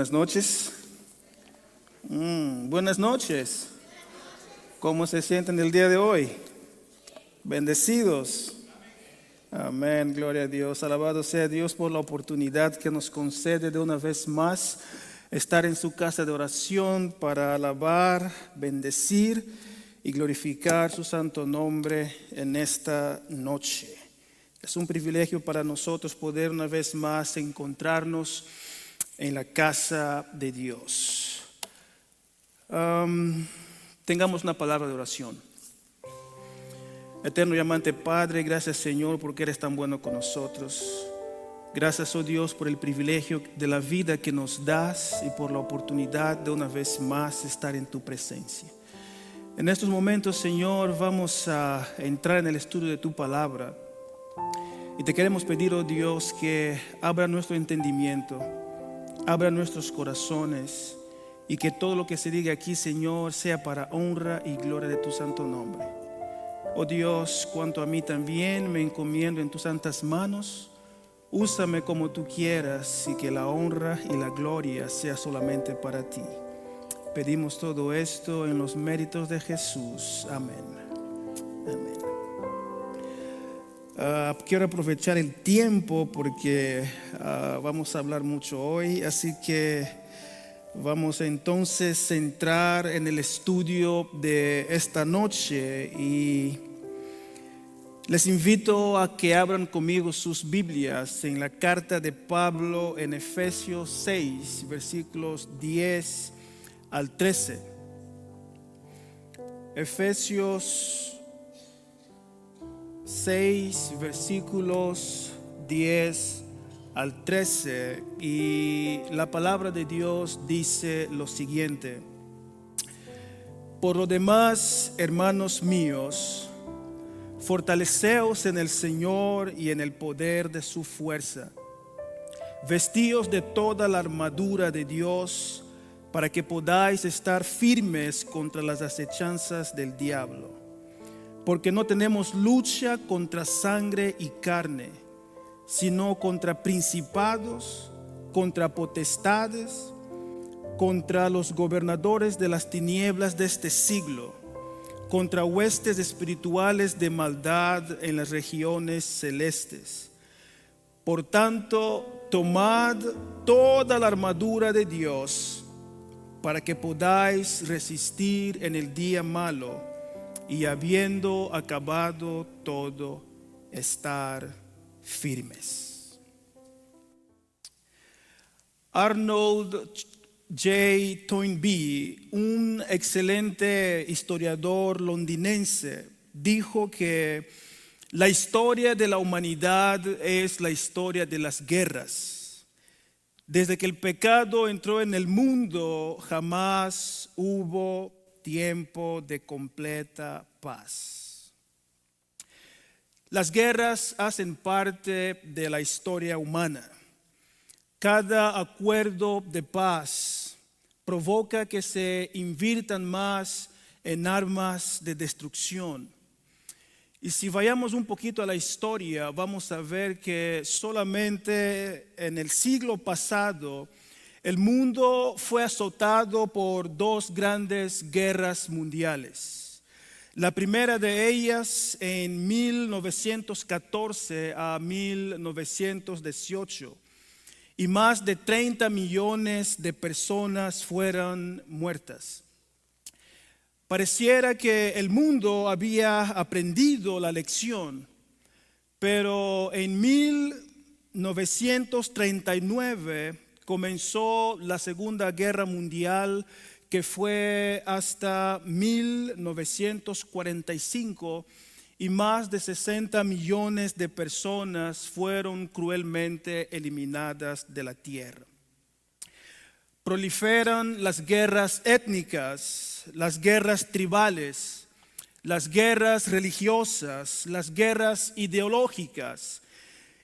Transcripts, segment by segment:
Buenas noches. Buenas noches. ¿Cómo se sienten el día de hoy? Bendecidos. Amén, gloria a Dios. Alabado sea Dios por la oportunidad que nos concede de una vez más estar en su casa de oración para alabar, bendecir y glorificar su santo nombre en esta noche. Es un privilegio para nosotros poder una vez más encontrarnos en la casa de Dios. Tengamos una palabra de oración. Eterno y amante Padre, gracias Señor porque eres tan bueno con nosotros. Gracias, oh Dios, por el privilegio de la vida que nos das y por la oportunidad de una vez más estar en tu presencia. En estos momentos, Señor, vamos a entrar en el estudio de tu palabra. Y te queremos pedir, oh Dios, que abra nuestro entendimiento, abra nuestros corazones y que todo lo que se diga aquí, Señor, sea para honra y gloria de tu santo nombre. Oh Dios, cuanto a mí también me encomiendo en tus santas manos. Úsame como tú quieras y que la honra y la gloria sea solamente para ti. Pedimos todo esto en los méritos de Jesús. Amén. Amén. Quiero aprovechar el tiempo porque vamos a hablar mucho hoy, así que vamos entonces a entrar en el estudio de esta noche y les invito a que abran conmigo sus Biblias en la carta de Pablo en Efesios 6, versículos 10 al 13. Efesios 6, versículos 10 al 13, y la palabra de Dios dice lo siguiente: por lo demás, hermanos míos, fortaleceos en el Señor y en el poder de su fuerza. Vestíos de toda la armadura de Dios para que podáis estar firmes contra las acechanzas del diablo. Porque no tenemos lucha contra sangre y carne, sino contra principados, contra potestades, contra los gobernadores de las tinieblas de este siglo, contra huestes espirituales de maldad en las regiones celestes. Por tanto, tomad toda la armadura de Dios para que podáis resistir en el día malo y habiendo acabado todo, estar firmes. Arnold J. Toynbee, un excelente historiador londinense, dijo que la historia de la humanidad es la historia de las guerras. Desde que el pecado entró en el mundo, jamás hubo tiempo de completa paz. Las guerras hacen parte de la historia humana. Cada acuerdo de paz provoca que se inviertan más en armas de destrucción. Y si vayamos un poquito a la historia, vamos a ver que solamente en el siglo pasado el mundo fue azotado por dos grandes guerras mundiales. La primera de ellas en 1914 a 1918. Y más de 30 millones de personas fueron muertas. Pareciera que el mundo había aprendido la lección, pero en 1939 comenzó la Segunda Guerra Mundial, que fue hasta 1945. Y más de 60 millones de personas fueron cruelmente eliminadas de la tierra. Proliferan las guerras étnicas, las guerras tribales, las guerras religiosas, las guerras ideológicas.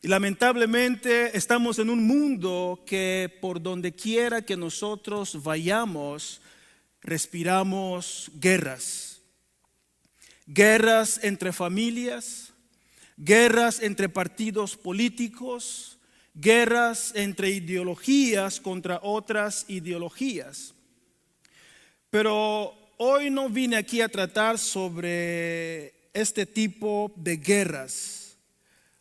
Y lamentablemente estamos en un mundo que por donde quiera que nosotros vayamos, respiramos guerras. Guerras entre familias, guerras entre partidos políticos, guerras entre ideologías contra otras ideologías. Pero hoy no vine aquí a tratar sobre este tipo de guerras.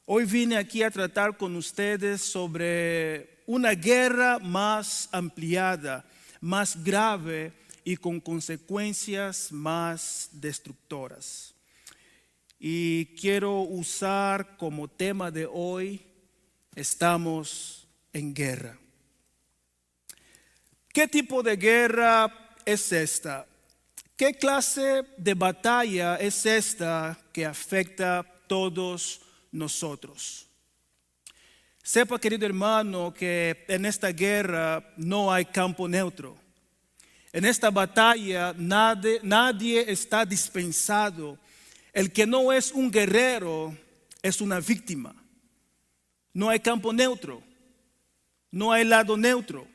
Hoy vine aquí a tratar con ustedes sobre una guerra más ampliada, más grave y con consecuencias más destructoras. Y quiero usar como tema de hoy, estamos en guerra. ¿Qué tipo de guerra es esta? ¿Qué clase de batalla es esta que afecta a todos nosotros? Sepa, querido hermano, que en esta guerra no hay campo neutro. En esta batalla nadie está dispensado. El que no es un guerrero es una víctima. No hay campo neutro. No hay lado neutro.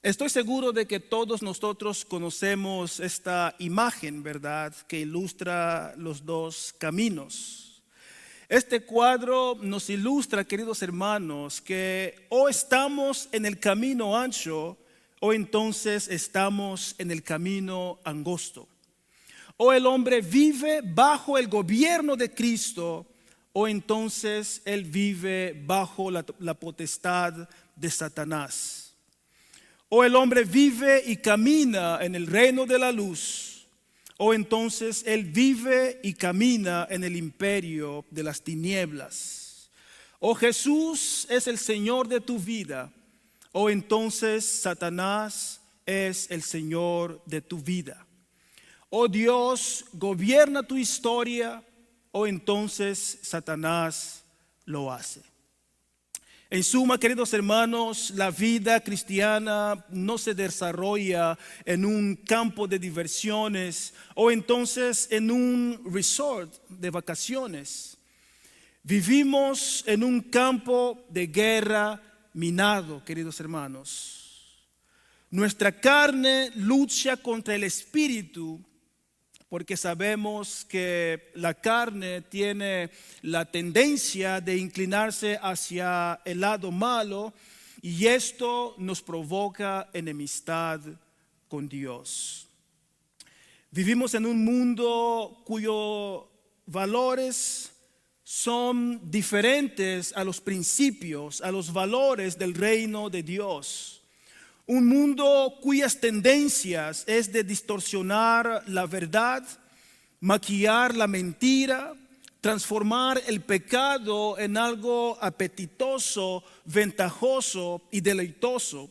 Estoy seguro de que todos nosotros conocemos esta imagen, ¿verdad?, que ilustra los dos caminos. Este cuadro nos ilustra, queridos hermanos, que o estamos en el camino ancho o entonces estamos en el camino angosto. O el hombre vive bajo el gobierno de Cristo o entonces él vive bajo la potestad de Satanás. O el hombre vive y camina en el reino de la luz, o entonces él vive y camina en el imperio de las tinieblas. O Jesús es el Señor de tu vida, o entonces Satanás es el Señor de tu vida. O Dios gobierna tu historia, o entonces Satanás lo hace. En suma, queridos hermanos, la vida cristiana no se desarrolla en un campo de diversiones o entonces en un resort de vacaciones. Vivimos en un campo de guerra minado, queridos hermanos. Nuestra carne lucha contra el espíritu porque sabemos que la carne tiene la tendencia de inclinarse hacia el lado malo y esto nos provoca enemistad con Dios. Vivimos en un mundo cuyos valores son diferentes a los principios, a los valores del reino de Dios. Un mundo cuyas tendencias es de distorsionar la verdad, maquillar la mentira, transformar el pecado en algo apetitoso, ventajoso y deleitoso.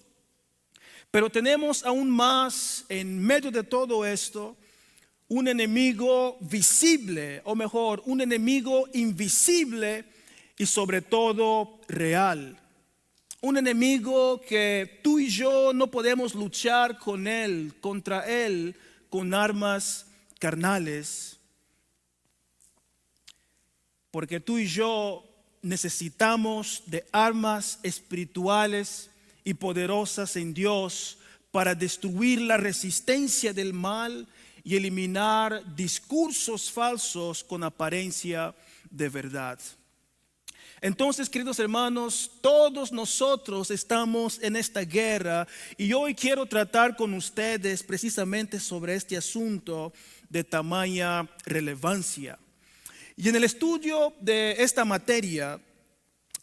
Pero tenemos aún más en medio de todo esto un enemigo visible, o mejor, un enemigo invisible y sobre todo real. Un enemigo que tú y yo no podemos luchar contra él, con armas carnales. Porque tú y yo necesitamos de armas espirituales y poderosas en Dios para destruir la resistencia del mal y eliminar discursos falsos con apariencia de verdad. Entonces, queridos hermanos, todos nosotros estamos en esta guerra y hoy quiero tratar con ustedes precisamente sobre este asunto de tamaña relevancia. Y en el estudio de esta materia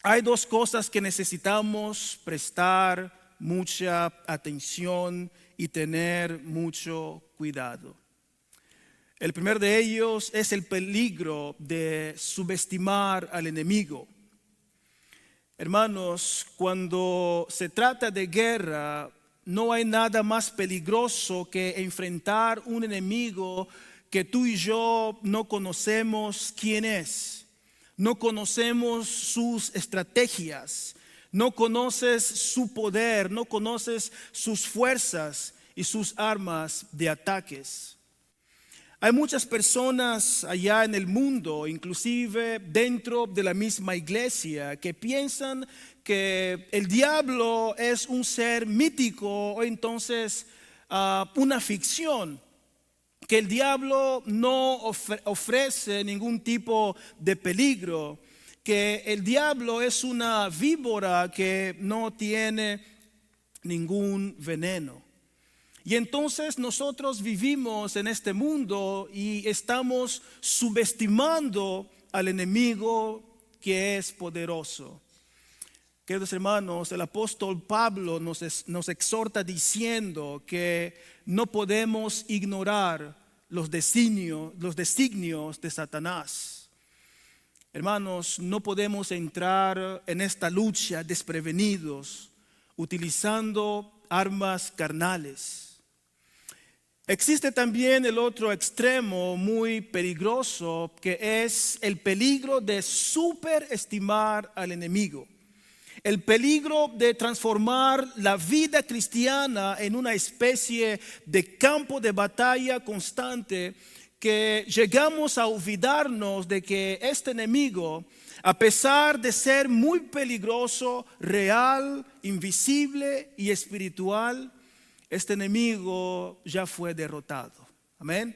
hay dos cosas que necesitamos prestar mucha atención y tener mucho cuidado. El primero de ellos es el peligro de subestimar al enemigo. Hermanos, cuando se trata de guerra, no hay nada más peligroso que enfrentar un enemigo que tú y yo no conocemos quién es. No conocemos sus estrategias, no conoces su poder, no conoces sus fuerzas y sus armas de ataques. Hay muchas personas allá en el mundo, inclusive dentro de la misma iglesia, que piensan que el diablo es un ser mítico o entonces una ficción, que el diablo no ofrece ningún tipo de peligro que el diablo es una víbora que no tiene ningún veneno. Y entonces nosotros vivimos en este mundo y estamos subestimando al enemigo que es poderoso. Queridos hermanos, el apóstol Pablo nos exhorta diciendo que no podemos ignorar los designios de Satanás. Hermanos, no podemos entrar en esta lucha desprevenidos utilizando armas carnales. Existe también el otro extremo muy peligroso, que es el peligro de superestimar al enemigo. El peligro de transformar la vida cristiana en una especie de campo de batalla constante, que llegamos a olvidarnos de que este enemigo, a pesar de ser muy peligroso, real, invisible y espiritual, este enemigo ya fue derrotado. Amén.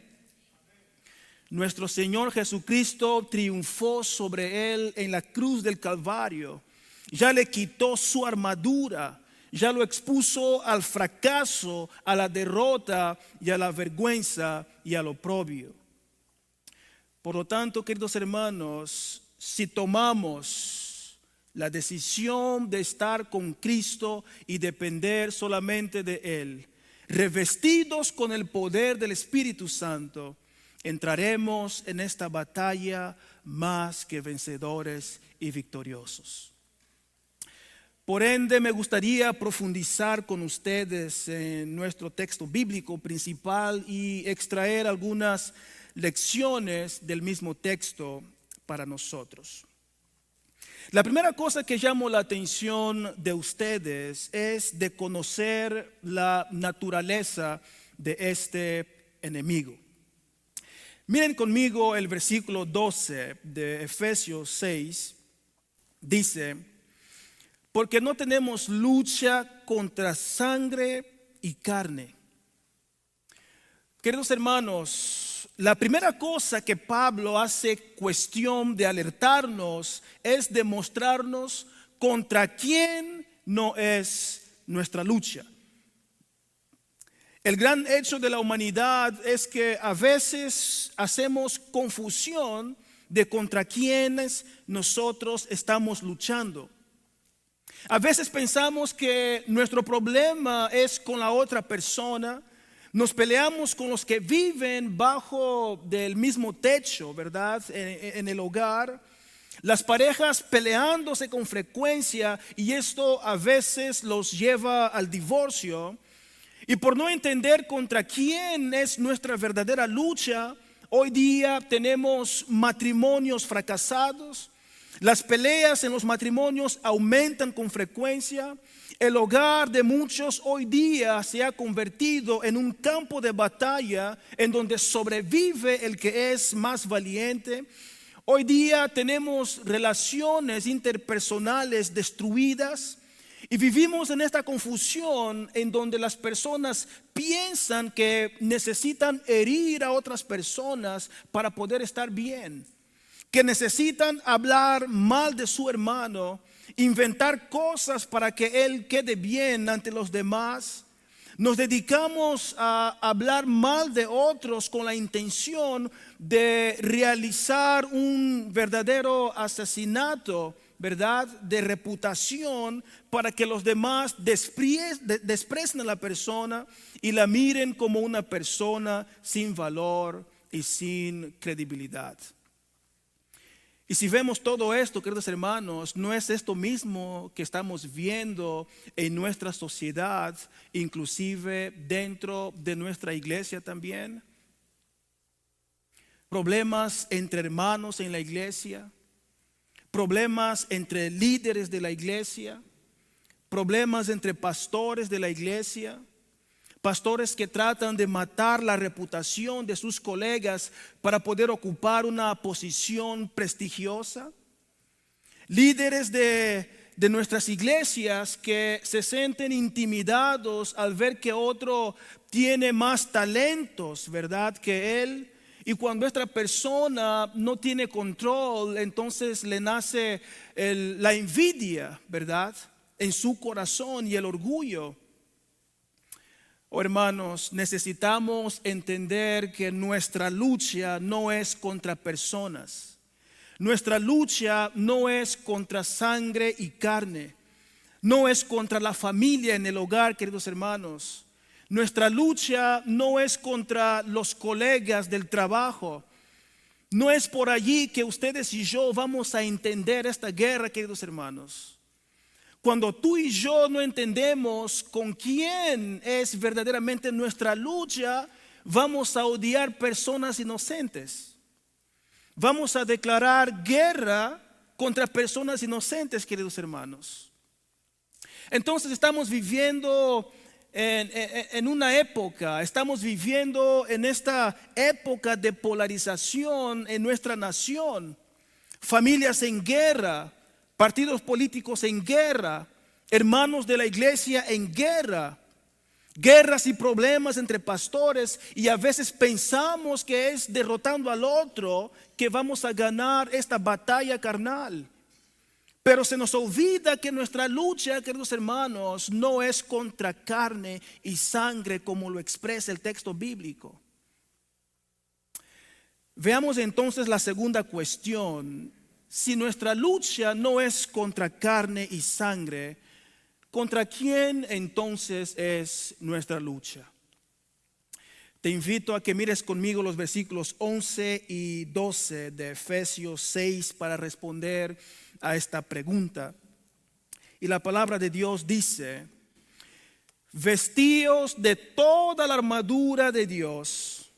Nuestro Señor Jesucristo triunfó sobre él en la cruz del Calvario. Ya le quitó su armadura, ya lo expuso al fracaso, a la derrota y a la vergüenza y al oprobio. Por lo tanto, queridos hermanos, si tomamos la decisión de estar con Cristo y depender solamente de Él, revestidos con el poder del Espíritu Santo, entraremos en esta batalla más que vencedores y victoriosos. Por ende, me gustaría profundizar con ustedes en nuestro texto bíblico principal y extraer algunas lecciones del mismo texto para nosotros. La primera cosa que llamó la atención de ustedes es de conocer la naturaleza de este enemigo. Miren conmigo el versículo 12 de Efesios 6. Dice: porque no tenemos lucha contra sangre y carne. Queridos hermanos, la primera cosa que Pablo hace cuestión de alertarnos es demostrarnos contra quién no es nuestra lucha. El gran hecho de la humanidad es que a veces hacemos confusión de contra quiénes nosotros estamos luchando. A veces pensamos que nuestro problema es con la otra persona. Nos peleamos con los que viven bajo del mismo techo, ¿verdad? En el hogar. Las parejas peleándose con frecuencia, y esto a veces los lleva al divorcio. Y por no entender contra quién es nuestra verdadera lucha, hoy día tenemos matrimonios fracasados. Las peleas en los matrimonios aumentan con frecuencia. El hogar de muchos hoy día se ha convertido en un campo de batalla en donde sobrevive el que es más valiente. Hoy día tenemos relaciones interpersonales destruidas y vivimos en esta confusión en donde las personas piensan que necesitan herir a otras personas para poder estar bien, que necesitan hablar mal de su hermano, inventar cosas para que él quede bien ante los demás. Nos dedicamos a hablar mal de otros con la intención de realizar un verdadero asesinato, ¿verdad?, de reputación, para que los demás desprecien a la persona y la miren como una persona sin valor y sin credibilidad. Y si vemos todo esto, queridos hermanos, ¿no es esto mismo que estamos viendo en nuestra sociedad, inclusive dentro de nuestra iglesia también? Problemas entre hermanos en la iglesia, problemas entre líderes de la iglesia, problemas entre pastores de la iglesia, pastores que tratan de matar la reputación de sus colegas para poder ocupar una posición prestigiosa. Líderes de nuestras iglesias que se sienten intimidados al ver que otro tiene más talentos, ¿verdad?, que él. Y cuando esta persona no tiene control, entonces le nace la envidia, ¿verdad? En su corazón y el orgullo. Oh, hermanos, necesitamos entender que nuestra lucha no es contra personas. Nuestra lucha no es contra sangre y carne. No es contra la familia en el hogar, queridos hermanos. Nuestra lucha no es contra los colegas del trabajo. No es por allí que ustedes y yo vamos a entender esta guerra, queridos hermanos. Cuando tú y yo no entendemos con quién es verdaderamente nuestra lucha, vamos a odiar personas inocentes. Vamos a declarar guerra contra personas inocentes, queridos hermanos. Entonces estamos viviendo en una época, estamos viviendo en esta época de polarización en nuestra nación. Familias en guerra, partidos políticos en guerra, hermanos de la iglesia en guerra, guerras y problemas entre pastores, y a veces pensamos que es derrotando al otro que vamos a ganar esta batalla carnal. Pero se nos olvida que nuestra lucha, queridos hermanos, no es contra carne y sangre como lo expresa el texto bíblico. Veamos entonces la segunda cuestión. Si nuestra lucha no es contra carne y sangre, ¿contra quién entonces es nuestra lucha? Te invito a que mires conmigo los versículos 11 y 12 de Efesios 6 para responder a esta pregunta. Y la palabra de Dios dice: vestíos de toda la armadura de Dios,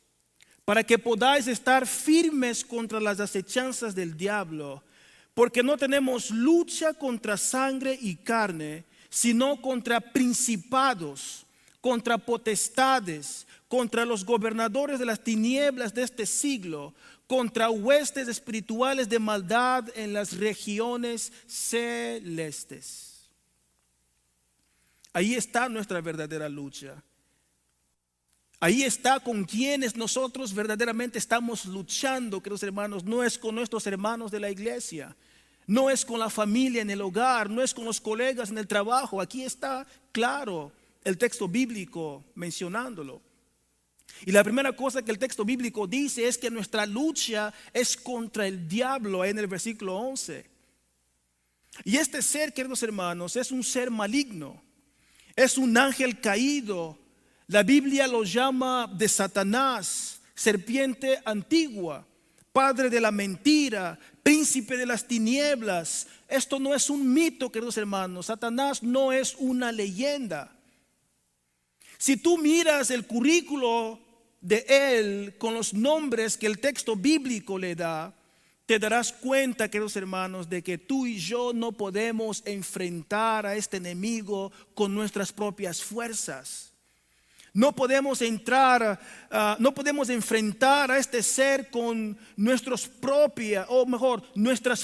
para que podáis estar firmes contra las acechanzas del diablo, porque no tenemos lucha contra sangre y carne, sino contra principados, contra potestades, contra los gobernadores de las tinieblas de este siglo, contra huestes espirituales de maldad en las regiones celestes. Ahí está nuestra verdadera lucha. Ahí está con quienes nosotros verdaderamente estamos luchando, queridos hermanos. No es con nuestros hermanos de la iglesia, no es con la familia en el hogar, no es con los colegas en el trabajo. Aquí está claro el texto bíblico mencionándolo. Y la primera cosa que el texto bíblico dice es que nuestra lucha es contra el diablo, en el versículo 11. Y este ser, queridos hermanos, es un ser maligno, es un ángel caído. La Biblia lo llama de Satanás, serpiente antigua, padre de la mentira, príncipe de las tinieblas. Esto no es un mito, queridos hermanos. Satanás no es una leyenda. Si tú miras el currículo de él con los nombres que el texto bíblico le da, te darás cuenta, queridos hermanos, de que tú y yo no podemos enfrentar a este enemigo con nuestras propias fuerzas. No podemos enfrentar a este ser con nuestras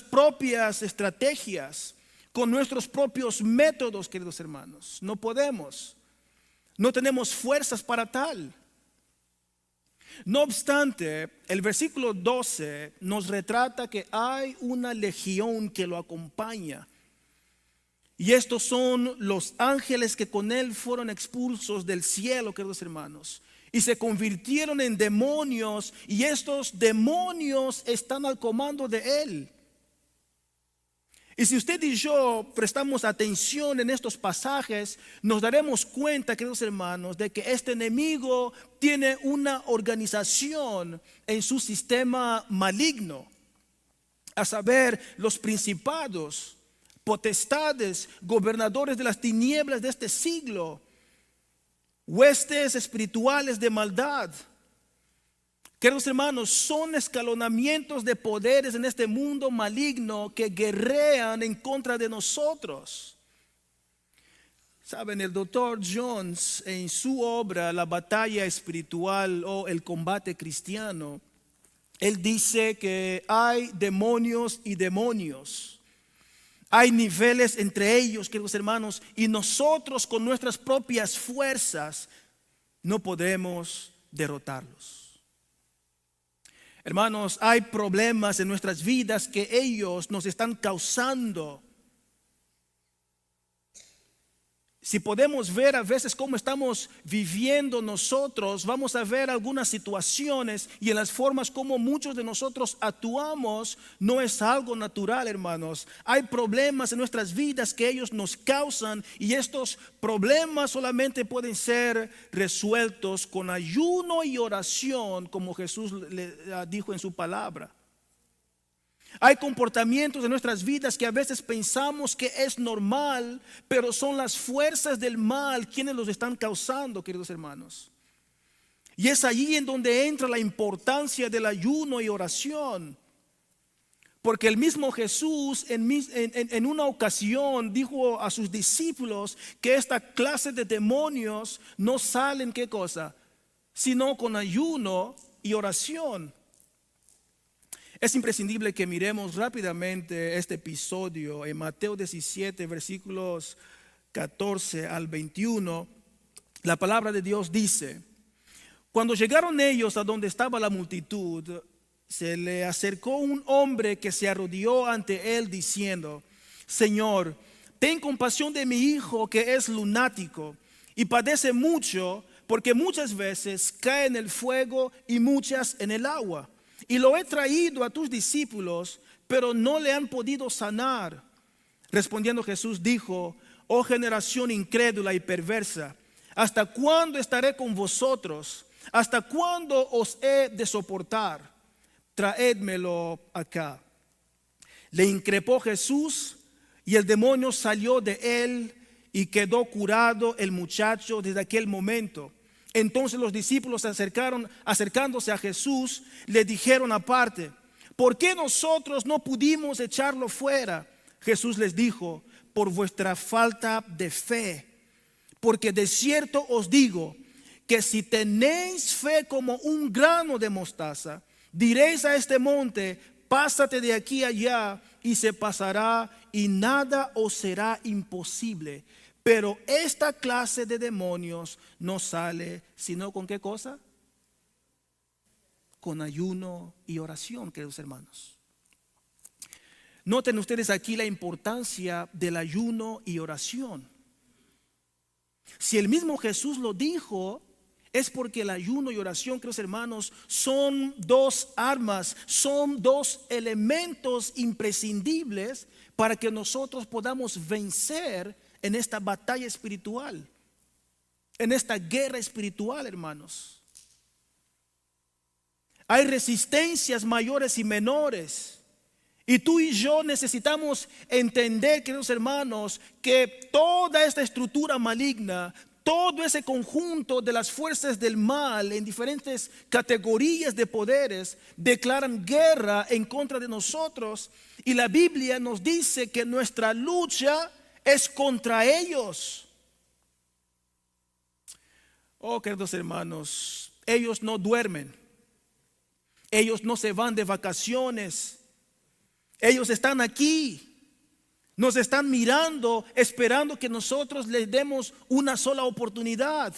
propias estrategias, con nuestros propios métodos, queridos hermanos. No podemos. No tenemos fuerzas para tal. No obstante, el versículo 12 nos retrata que hay una legión que lo acompaña. Y estos son los ángeles que con él fueron expulsos del cielo, queridos hermanos, y se convirtieron en demonios, y estos demonios están al comando de él. Y si usted y yo prestamos atención en estos pasajes, nos daremos cuenta, queridos hermanos, de que este enemigo tiene una organización en su sistema maligno, a saber, los principados, potestades, gobernadores de las tinieblas de este siglo, huestes espirituales de maldad. Queridos hermanos, son escalonamientos de poderes en este mundo maligno que guerrean en contra de nosotros. Saben, el doctor Jones, en su obra La batalla espiritual o el combate cristiano, él dice que hay demonios y demonios. Hay niveles entre ellos, queridos hermanos, y nosotros con nuestras propias fuerzas no podemos derrotarlos. Hermanos, hay problemas en nuestras vidas que ellos nos están causando. Si podemos ver a veces cómo estamos viviendo nosotros, vamos a ver algunas situaciones y en las formas como muchos de nosotros actuamos, no es algo natural, hermanos. Hay problemas en nuestras vidas que ellos nos causan y estos problemas solamente pueden ser resueltos con ayuno y oración, como Jesús le dijo en su palabra. Hay comportamientos en nuestras vidas que a veces pensamos que es normal, pero son las fuerzas del mal quienes los están causando, queridos hermanos. Y es allí en donde entra la importancia del ayuno y oración. Porque el mismo Jesús en una ocasión dijo a sus discípulos que esta clase de demonios no salen, ¿qué cosa? Sino con ayuno y oración. Es imprescindible que miremos rápidamente este episodio en Mateo 17, versículos 14 al 21. La palabra de Dios dice: cuando llegaron ellos a donde estaba la multitud, se le acercó un hombre que se arrodilló ante él diciendo: Señor, ten compasión de mi hijo que es lunático y padece mucho, porque muchas veces cae en el fuego y muchas en el agua. Y lo he traído a tus discípulos, pero no le han podido sanar. Respondiendo Jesús dijo: oh generación incrédula y perversa, ¿hasta cuándo estaré con vosotros? ¿Hasta cuándo os he de soportar? Traédmelo acá. Le increpó Jesús y el demonio salió de él y quedó curado el muchacho desde aquel momento. Entonces los discípulos se acercaron, acercándose a Jesús, le dijeron aparte: ¿por qué nosotros no pudimos echarlo fuera? Jesús les dijo: por vuestra falta de fe. Porque de cierto os digo que si tenéis fe como un grano de mostaza, diréis a este monte: pásate de aquí allá, y se pasará, y nada os será imposible. Pero esta clase de demonios no sale sino con ¿qué cosa? Con ayuno y oración, queridos hermanos. Noten ustedes aquí la importancia del ayuno y oración. Si el mismo Jesús lo dijo, es porque el ayuno y oración, queridos hermanos, son dos armas, son dos elementos imprescindibles para que nosotros podamos vencer en esta batalla espiritual, en esta guerra espiritual, hermanos. Hay resistencias mayores y menores. Y tú y yo necesitamos entender, queridos hermanos, que toda esta estructura maligna, todo ese conjunto de las fuerzas del mal en diferentes categorías de poderes declaran guerra en contra de nosotros. Y la Biblia nos dice que nuestra lucha es contra ellos. Oh, queridos hermanos, ellos no duermen. Ellos no se van de vacaciones. Ellos están aquí. Nos están mirando, esperando que nosotros les demos una sola oportunidad.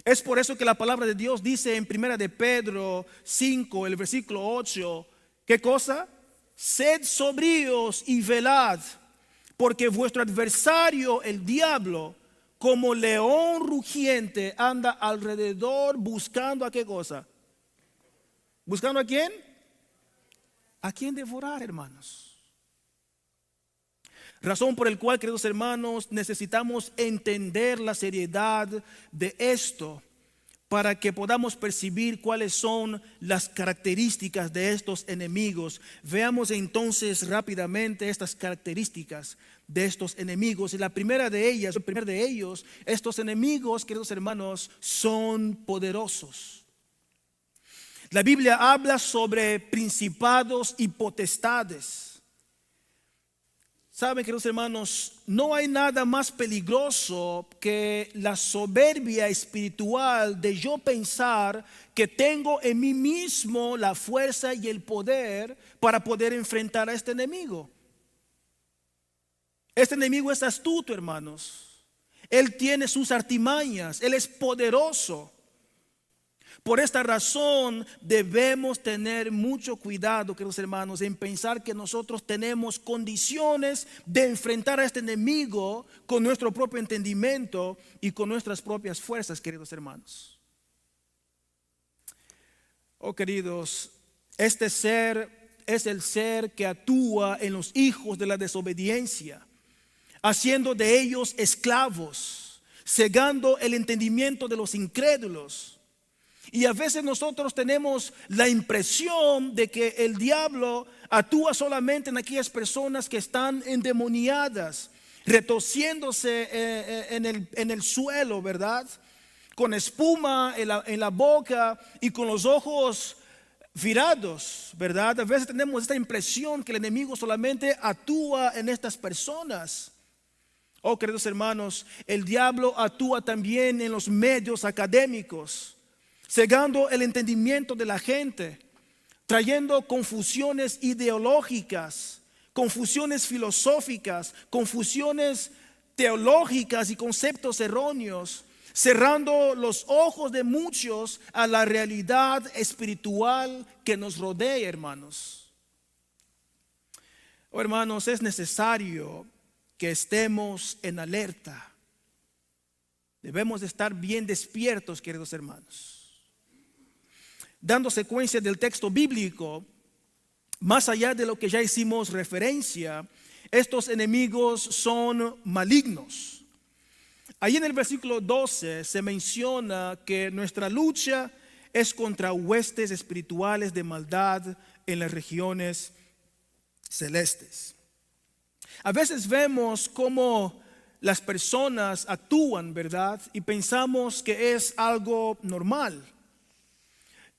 Es por eso que la palabra de Dios dice en 1 de Pedro 5, el versículo 8, ¿qué cosa? Sed sobrios y velad, porque vuestro adversario, el diablo, como león rugiente, anda alrededor buscando ¿a qué cosa? ¿Buscando a quién? ¿A quién devorar, hermanos? Razón por el cual, queridos hermanos, necesitamos entender la seriedad de esto para que podamos percibir cuáles son las características de estos enemigos. Veamos entonces rápidamente estas características de estos enemigos. Y la primera de ellas, el primer de ellos, estos enemigos, queridos hermanos, son poderosos. La Biblia habla sobre principados y potestades. Saben, queridos hermanos, no hay nada más peligroso que la soberbia espiritual de yo pensar que tengo en mí mismo la fuerza y el poder para poder enfrentar a este enemigo. Este enemigo es astuto, hermanos. Él tiene sus artimañas, él es poderoso. Por esta razón debemos tener mucho cuidado, queridos hermanos, en pensar que nosotros tenemos condiciones de enfrentar a este enemigo con nuestro propio entendimiento y con nuestras propias fuerzas, queridos hermanos. Oh, queridos, este ser es el ser que actúa en los hijos de la desobediencia, haciendo de ellos esclavos, cegando el entendimiento de los incrédulos. Y a veces nosotros tenemos la impresión de que el diablo actúa solamente en aquellas personas que están endemoniadas, retorciéndose en el suelo, ¿verdad? Con espuma en la boca y con los ojos virados, ¿verdad? A veces tenemos esta impresión que el enemigo solamente actúa en estas personas. Oh, queridos hermanos, el diablo actúa también en los medios académicos, cegando el entendimiento de la gente, trayendo confusiones ideológicas, confusiones filosóficas, confusiones teológicas y conceptos erróneos, cerrando los ojos de muchos a la realidad espiritual que nos rodea, hermanos. Oh, hermanos, es necesario que estemos en alerta. Debemos de estar bien despiertos, queridos hermanos. Dando secuencia del texto bíblico, más allá de lo que ya hicimos referencia, estos enemigos son malignos. Ahí en el versículo 12 se menciona que nuestra lucha es contra huestes espirituales de maldad en las regiones celestes. A veces vemos cómo las personas actúan, ¿verdad? Y pensamos que es algo normal.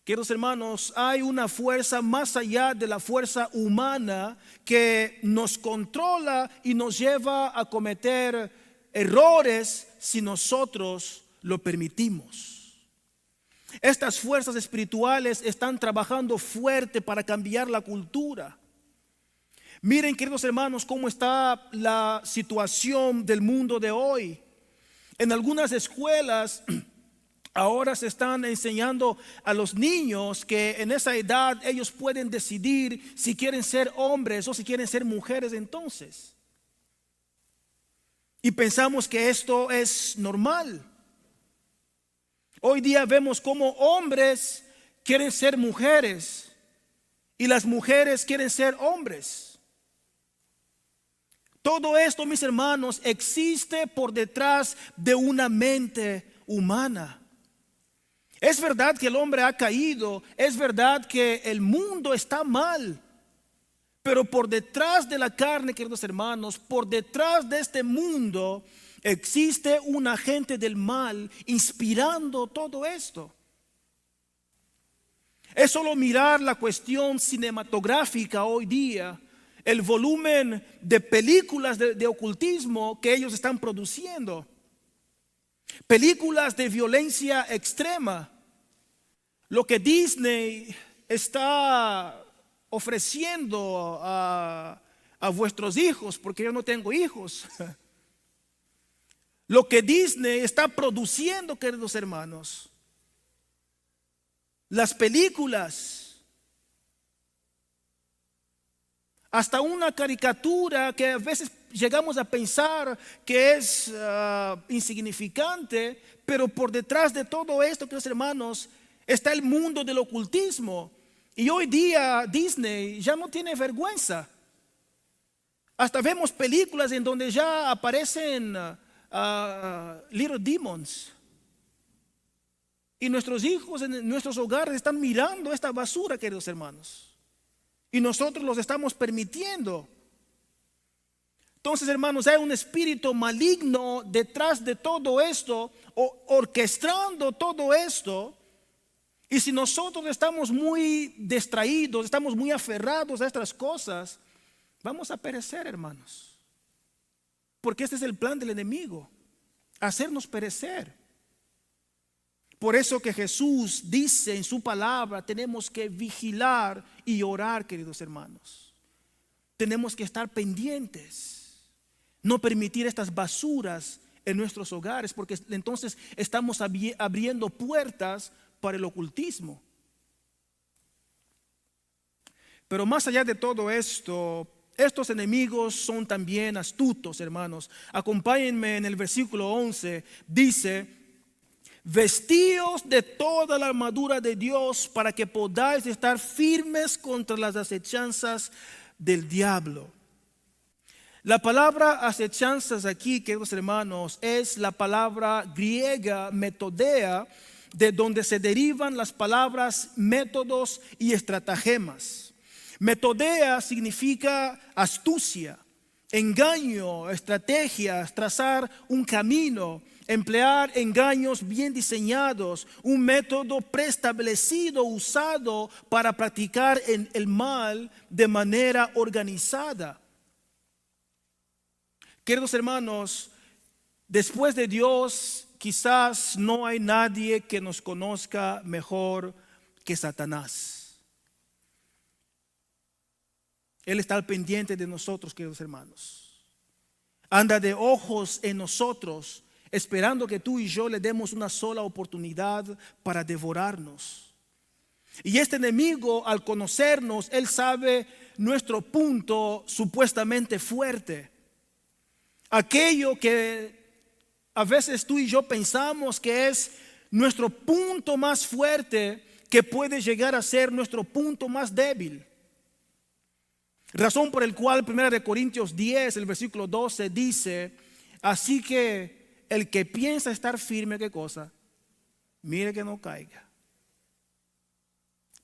Queridos hermanos, hay una fuerza más allá de la fuerza humana que nos controla y nos lleva a cometer errores si nosotros lo permitimos. Estas fuerzas espirituales están trabajando fuerte para cambiar la cultura. Miren, queridos hermanos, cómo está la situación del mundo de hoy. En algunas escuelas ahora se están enseñando a los niños que en esa edad ellos pueden decidir si quieren ser hombres o si quieren ser mujeres entonces. Y pensamos que esto es normal. Hoy día vemos cómo hombres quieren ser mujeres y las mujeres quieren ser hombres. Todo esto, mis hermanos, existe por detrás de una mente humana. Es verdad que el hombre ha caído, es verdad que el mundo está mal, pero por detrás de la carne, queridos hermanos, por detrás de este mundo existe un agente del mal inspirando todo esto. Es solo mirar la cuestión cinematográfica hoy día, el volumen de películas de ocultismo que ellos están produciendo, películas de violencia extrema. Lo que Disney está ofreciendo a vuestros hijos, porque yo no tengo hijos. Lo que Disney está produciendo, queridos hermanos, las películas, hasta una caricatura que a veces llegamos a pensar que es insignificante, pero por detrás de todo esto, queridos hermanos, está el mundo del ocultismo. Y hoy día Disney ya no tiene vergüenza. Hasta vemos películas en donde ya aparecen little demons. Y nuestros hijos en nuestros hogares están mirando esta basura, queridos hermanos. Y nosotros los estamos permitiendo. Entonces, hermanos, hay un espíritu maligno detrás de todo esto, orquestando todo esto. Y si nosotros estamos muy distraídos, estamos muy aferrados a estas cosas, vamos a perecer, hermanos. Porque este es el plan del enemigo, hacernos perecer. Por eso que Jesús dice en su palabra, tenemos que vigilar y orar, queridos hermanos. Tenemos que estar pendientes, no permitir estas basuras en nuestros hogares, porque entonces estamos abriendo puertas para el ocultismo. Pero más allá de todo esto, estos enemigos son también astutos, hermanos. Acompáñenme en el versículo 11. Dice: vestíos de toda la armadura de Dios para que podáis estar firmes contra las acechanzas del diablo. La palabra acechanzas aquí, queridos hermanos, es la palabra griega metodea, de donde se derivan las palabras métodos y estratagemas. Metodea significa astucia, engaño, estrategias, trazar un camino, emplear engaños bien diseñados, un método preestablecido usado para practicar el mal de manera organizada. Queridos hermanos, después de Dios, quizás no hay nadie que nos conozca mejor que Satanás. Él está al pendiente de nosotros, queridos hermanos. Anda de ojos en nosotros, esperando que tú y yo le demos una sola oportunidad para devorarnos. Y este enemigo, al conocernos, él sabe nuestro punto supuestamente fuerte. Aquello que a veces tú y yo pensamos que es nuestro punto más fuerte, que puede llegar a ser nuestro punto más débil. Razón por el cual 1 Corintios 10, el versículo 12 dice: así que el que piensa estar firme, ¿qué cosa? Mire que no caiga.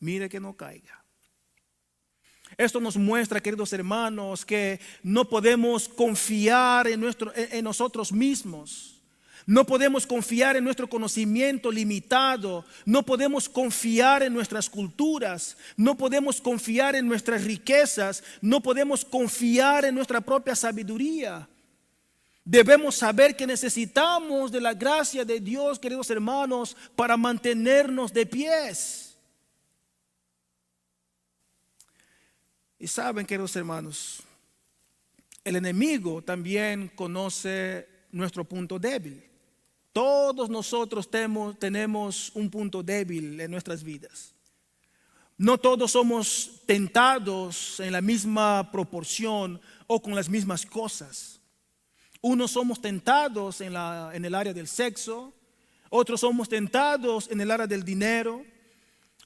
Mire que no caiga. Esto nos muestra, queridos hermanos, que no podemos confiar en nosotros mismos. No podemos confiar en nuestro conocimiento limitado. No podemos confiar en nuestras culturas. No podemos confiar en nuestras riquezas. No podemos confiar en nuestra propia sabiduría. Debemos saber que necesitamos de la gracia de Dios, queridos hermanos, para mantenernos de pies. Y saben, queridos hermanos, el enemigo también conoce nuestro punto débil. Todos nosotros tenemos un punto débil en nuestras vidas. No todos somos tentados en la misma proporción o con las mismas cosas. Unos somos tentados en el área del sexo, otros somos tentados en el área del dinero,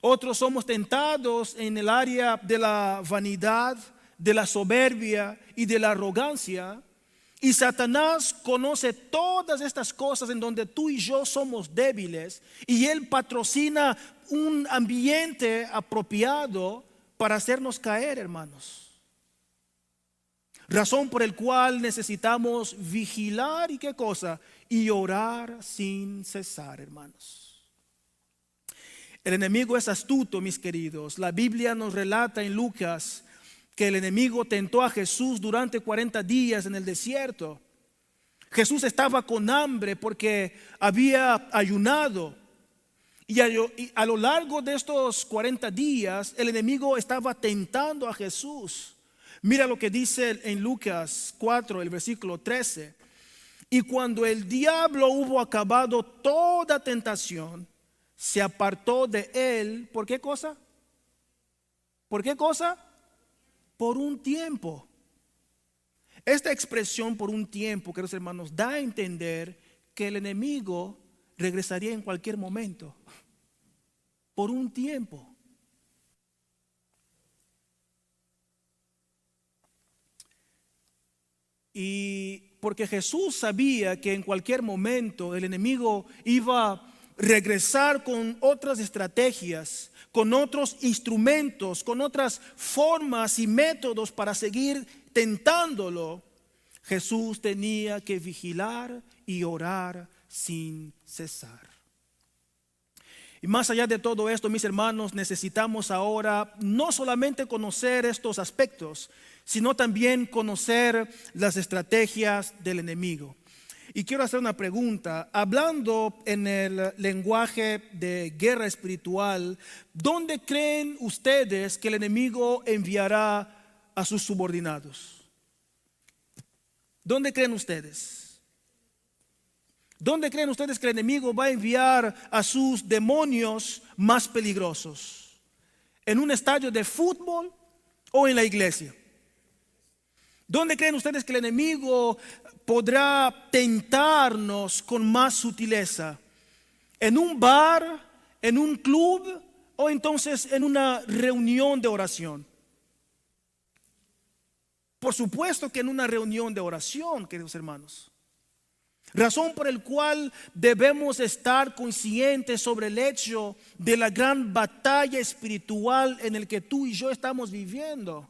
otros somos tentados en el área de la vanidad, de la soberbia y de la arrogancia. Y Satanás conoce todas estas cosas en donde tú y yo somos débiles, y él patrocina un ambiente apropiado para hacernos caer, hermanos. Razón por el cual necesitamos vigilar y qué cosa, y orar sin cesar, hermanos. El enemigo es astuto, mis queridos. La Biblia nos relata en Lucas que el enemigo tentó a Jesús durante 40 días en el desierto. Jesús estaba con hambre porque había ayunado. Y a lo largo de estos 40 días, el enemigo estaba tentando a Jesús. Mira lo que dice en Lucas 4, el versículo 13. Y cuando el diablo hubo acabado toda tentación, se apartó de él. ¿Por qué cosa? ¿Por qué cosa? Por un tiempo. Esta expresión por un tiempo, queridos hermanos, da a entender que el enemigo regresaría en cualquier momento. Por un tiempo. Y porque Jesús sabía que en cualquier momento el enemigo iba a regresar con otras estrategias, con otros instrumentos, con otras formas y métodos para seguir tentándolo, Jesús tenía que vigilar y orar sin cesar. Y más allá de todo esto, mis hermanos, necesitamos ahora no solamente conocer estos aspectos, sino también conocer las estrategias del enemigo. Y quiero hacer una pregunta, hablando en el lenguaje de guerra espiritual, ¿dónde creen ustedes que el enemigo enviará a sus subordinados? ¿Dónde creen ustedes? ¿Dónde creen ustedes que el enemigo va a enviar a sus demonios más peligrosos? ¿En un estadio de fútbol o en la iglesia? ¿Dónde creen ustedes que el enemigo podrá tentarnos con más sutileza? ¿En un bar, en un club o entonces en una reunión de oración? Por supuesto que en una reunión de oración, queridos hermanos. Razón por el cual debemos estar conscientes sobre el hecho de la gran batalla espiritual en el que tú y yo estamos viviendo.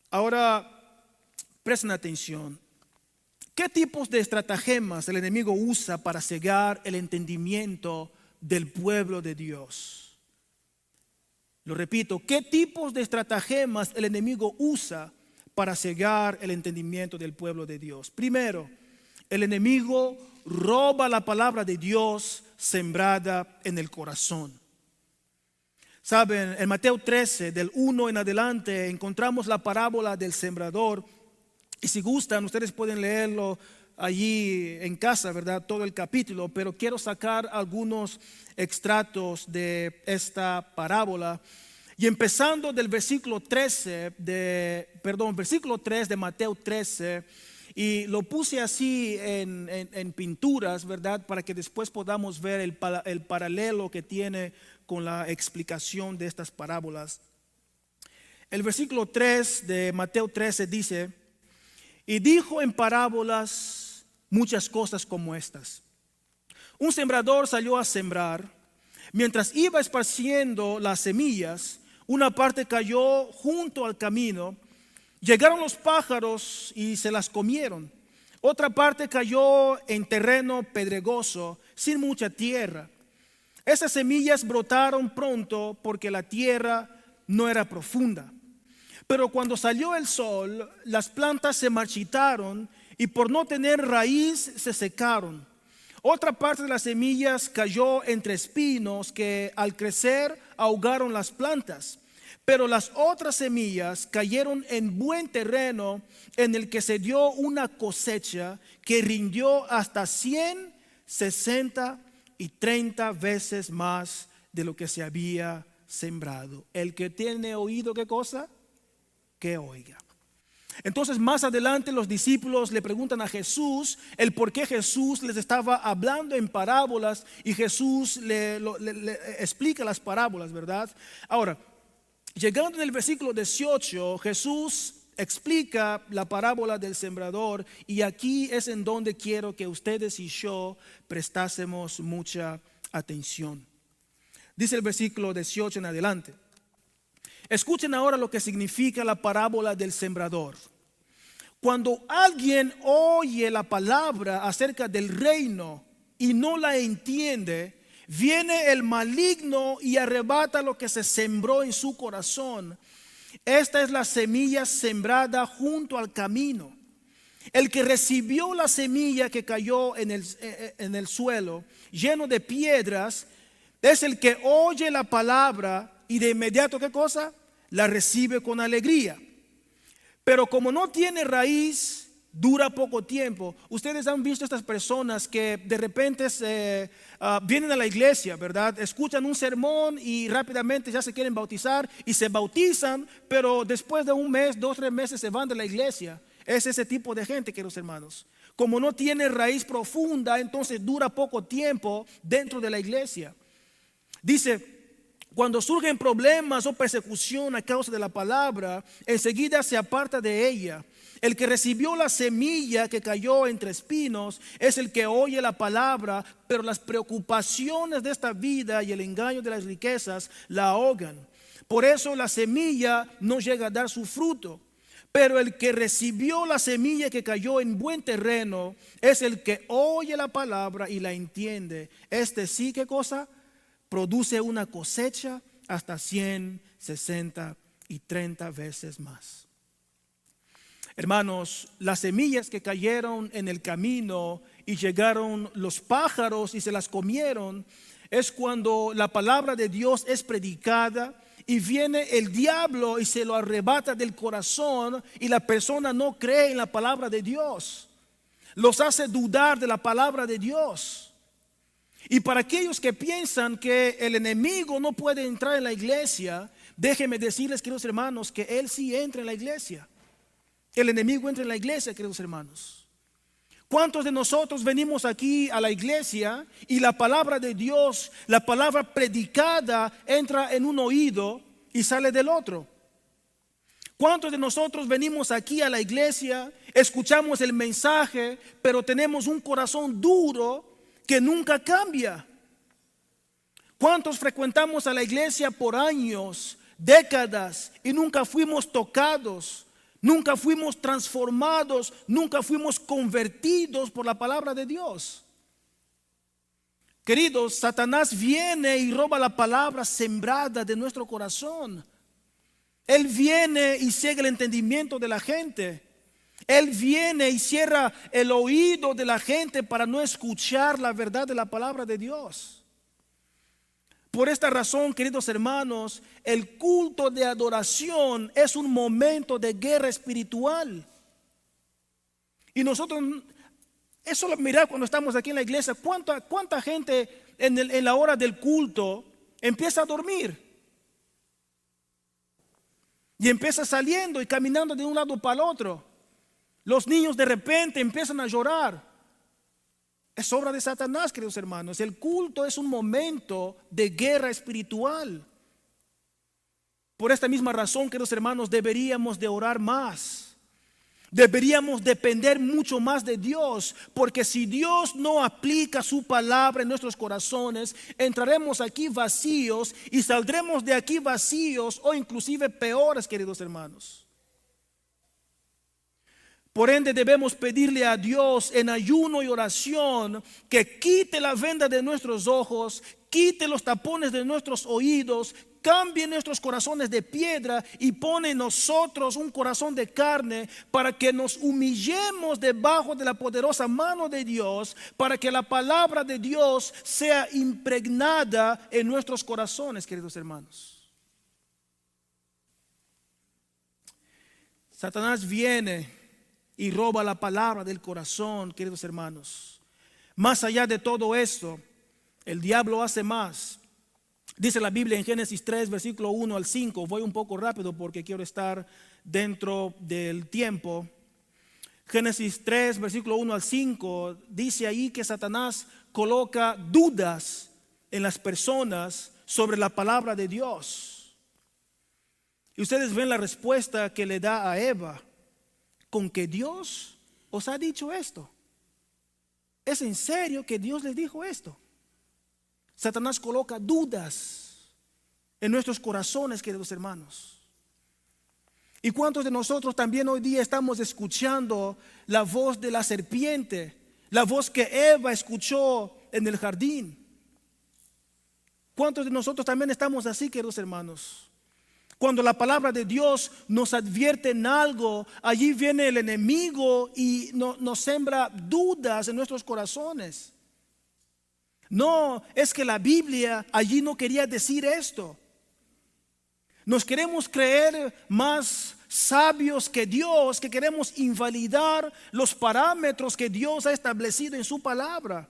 Ahora, presten atención. ¿Qué tipos de estratagemas el enemigo usa para cegar el entendimiento del pueblo de Dios? Lo repito, ¿qué tipos de estratagemas el enemigo usa para cegar el entendimiento del pueblo de Dios? Primero, el enemigo roba la palabra de Dios sembrada en el corazón. Saben, en Mateo 13, del 1 en adelante, encontramos la parábola del sembrador. Y si gustan, ustedes pueden leerlo allí en casa, ¿verdad? Todo el capítulo. Pero quiero sacar algunos extractos de esta parábola. Y empezando del versículo 3 de Mateo 13. Y lo puse así en pinturas, ¿verdad? Para que después podamos ver el paralelo que tiene con la explicación de estas parábolas. El versículo 3 de Mateo 13 dice: y dijo en parábolas muchas cosas como estas. Un sembrador salió a sembrar. Mientras iba esparciendo las semillas, una parte cayó junto al camino. Llegaron los pájaros y se las comieron. Otra parte cayó en terreno pedregoso, sin mucha tierra. Esas semillas brotaron pronto porque la tierra no era profunda. Pero cuando salió el sol, las plantas se marchitaron y por no tener raíz se secaron. Otra parte de las semillas cayó entre espinos que al crecer ahogaron las plantas. Pero las otras semillas cayeron en buen terreno en el que se dio una cosecha que rindió hasta 100, 60 y 30 veces más de lo que se había sembrado. El que tiene oído, ¿qué cosa? Que oiga. Entonces más adelante los discípulos le preguntan a Jesús el por qué Jesús les estaba hablando en parábolas y Jesús le explica las parábolas, ¿verdad? Ahora, llegando en el versículo 18, Jesús explica la parábola del sembrador y aquí es en donde quiero que ustedes y yo prestásemos mucha atención. Dice el versículo 18 en adelante. Escuchen ahora lo que significa la parábola del sembrador. Cuando alguien oye la palabra acerca del reino y no la entiende, viene el maligno y arrebata lo que se sembró en su corazón. Esta es la semilla sembrada junto al camino. El que recibió la semilla que cayó en el suelo, lleno de piedras, es el que oye la palabra y de inmediato, ¿qué cosa? La recibe con alegría. Pero como no tiene raíz, dura poco tiempo. Ustedes han visto estas personas que de repente vienen a la iglesia, ¿verdad? Escuchan un sermón y rápidamente ya se quieren bautizar y se bautizan, pero después de un mes, 2, 3 meses se van de la iglesia. Es ese tipo de gente, queridos hermanos. Como no tiene raíz profunda, entonces dura poco tiempo dentro de la iglesia. Dice: cuando surgen problemas o persecución a causa de la palabra, enseguida se aparta de ella. El que recibió la semilla que cayó entre espinos es el que oye la palabra, pero las preocupaciones de esta vida y el engaño de las riquezas la ahogan. Por eso la semilla no llega a dar su fruto. Pero el que recibió la semilla que cayó en buen terreno es el que oye la palabra y la entiende. Este sí, ¿qué cosa? Produce una cosecha hasta 100, 60 y 30 veces más. Hermanos, las semillas que cayeron en el camino y llegaron los pájaros y se las comieron, es cuando la palabra de Dios es predicada y viene el diablo y se lo arrebata del corazón y la persona no cree en la palabra de Dios. los hace dudar de la palabra de Dios. Y para aquellos que piensan que el enemigo no puede entrar en la iglesia, déjenme decirles, queridos hermanos, que él sí entra en la iglesia. El enemigo entra en la iglesia, queridos hermanos. ¿Cuántos de nosotros venimos aquí a la iglesia y la palabra de Dios, la palabra predicada, entra en un oído y sale del otro? ¿Cuántos de nosotros venimos aquí a la iglesia, escuchamos el mensaje, pero tenemos un corazón duro que nunca cambia? ¿Cuántos frecuentamos a la iglesia por años, décadas y nunca fuimos tocados, nunca fuimos transformados, nunca fuimos convertidos por la palabra de Dios? Queridos, Satanás viene y roba la palabra sembrada de nuestro corazón. Él viene y ciega el entendimiento de la gente. Él viene y cierra el oído de la gente para no escuchar la verdad de la palabra de Dios. Por esta razón, queridos hermanos, el culto de adoración es un momento de guerra espiritual. Y nosotros, eso lo miramos cuando estamos aquí en la iglesia. ¿Cuánta gente en la hora del culto empieza a dormir? Y empieza saliendo y caminando de un lado para el otro. Los niños de repente empiezan a llorar. Es obra de Satanás, queridos hermanos. El culto es un momento de guerra espiritual. Por esta misma razón, queridos hermanos, deberíamos de orar más. Deberíamos depender mucho más de Dios, porque si Dios no aplica su palabra en nuestros corazones, entraremos aquí vacíos y saldremos de aquí vacíos o inclusive peores, queridos hermanos. Por ende debemos pedirle a Dios en ayuno y oración que quite la venda de nuestros ojos, quite los tapones de nuestros oídos, cambie nuestros corazones de piedra y pone en nosotros un corazón de carne para que nos humillemos debajo de la poderosa mano de Dios, para que la palabra de Dios sea impregnada en nuestros corazones, queridos hermanos. Satanás viene y roba la palabra del corazón, queridos hermanos. Más allá de todo esto, el diablo hace más. Dice la Biblia en Génesis 3, versículo 1 al 5. Voy un poco rápido porque quiero estar dentro del tiempo. Génesis 3, versículo 1 al 5. Dice ahí que Satanás coloca dudas en las personas sobre la palabra de Dios. Y ustedes ven la respuesta que le da a Eva. ¿Con que Dios os ha dicho esto? ¿Es en serio que Dios les dijo esto? Satanás coloca dudas en nuestros corazones, queridos hermanos. ¿Y cuántos de nosotros también hoy día estamos escuchando la voz de la serpiente? La voz que Eva escuchó en el jardín. ¿Cuántos de nosotros también estamos así, queridos hermanos? Cuando la palabra de Dios nos advierte en algo, allí viene el enemigo y nos sembra dudas en nuestros corazones. No, es que la Biblia allí no quería decir esto. Nos queremos creer más sabios que Dios, que queremos invalidar los parámetros que Dios ha establecido en su palabra.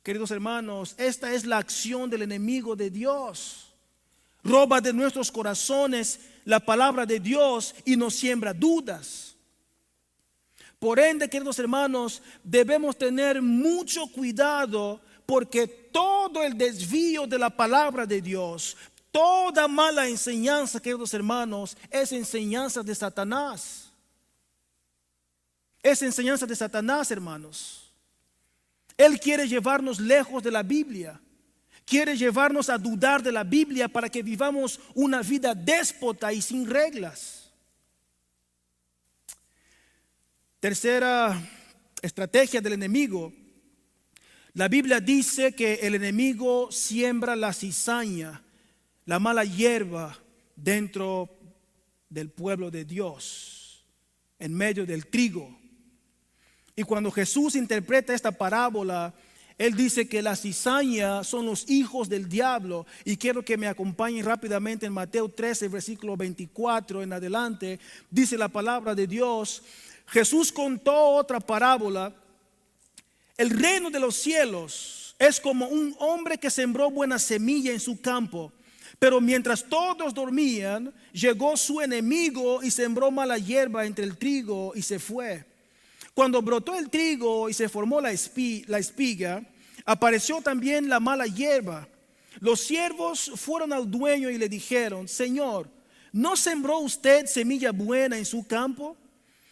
Queridos hermanos, esta es la acción del enemigo de Dios. Roba de nuestros corazones la palabra de Dios y nos siembra dudas. Por ende, queridos hermanos, debemos tener mucho cuidado porque todo el desvío de la palabra de Dios, toda mala enseñanza, queridos hermanos, es enseñanza de Satanás. Es enseñanza de Satanás, hermanos. Él quiere llevarnos lejos de la Biblia. Quiere llevarnos a dudar de la Biblia para que vivamos una vida déspota y sin reglas. Tercera estrategia del enemigo. La Biblia dice que el enemigo siembra la cizaña, la mala hierba dentro del pueblo de Dios, en medio del trigo. Y cuando Jesús interpreta esta parábola, Él dice que la cizaña son los hijos del diablo. Y quiero que me acompañen rápidamente en Mateo 13, versículo 24 en adelante. Dice la palabra de Dios. Jesús contó otra parábola. El reino de los cielos es como un hombre que sembró buena semilla en su campo. Pero mientras todos dormían, llegó su enemigo y sembró mala hierba entre el trigo y se fue. Cuando brotó el trigo y se formó la espiga, apareció también la mala hierba. Los siervos fueron al dueño y le dijeron: Señor, ¿no sembró usted semilla buena en su campo?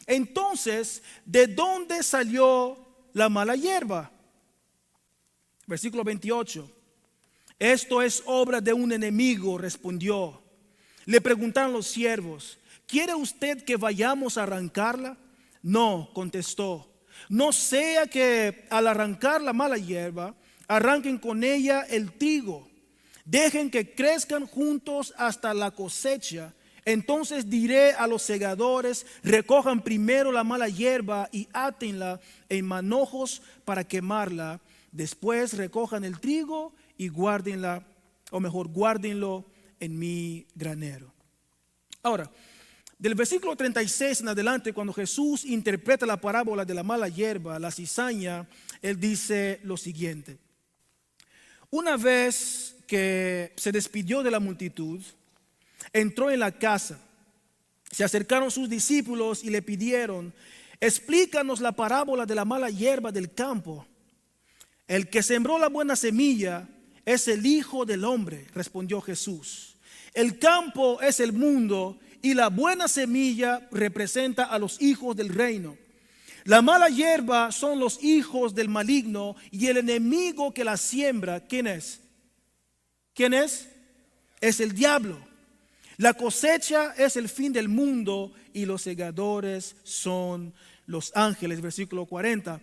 Entonces, ¿de dónde salió la mala hierba? Versículo 28. Esto es obra de un enemigo, respondió. Le preguntaron los siervos: ¿quiere usted que vayamos a arrancarla? No, contestó. No sea que al arrancar la mala hierba, arranquen con ella el trigo. Dejen que crezcan juntos hasta la cosecha. Entonces diré a los segadores: recojan primero la mala hierba y átenla en manojos para quemarla. Después recojan el trigo y guárdenla, o mejor, guárdenlo en mi granero. Ahora, del versículo 36 en adelante, cuando Jesús interpreta la parábola de la mala hierba, la cizaña, Él dice lo siguiente: una vez que se despidió de la multitud, entró en la casa. Se acercaron sus discípulos y le pidieron: explícanos la parábola de la mala hierba del campo. El que sembró la buena semilla es el Hijo del Hombre, respondió Jesús. El campo es el mundo y la buena semilla representa a los hijos del reino. La mala hierba son los hijos del maligno y el enemigo que la siembra, ¿quién es? ¿Quién es? Es el diablo. La cosecha es el fin del mundo y los segadores son los ángeles. Versículo 40.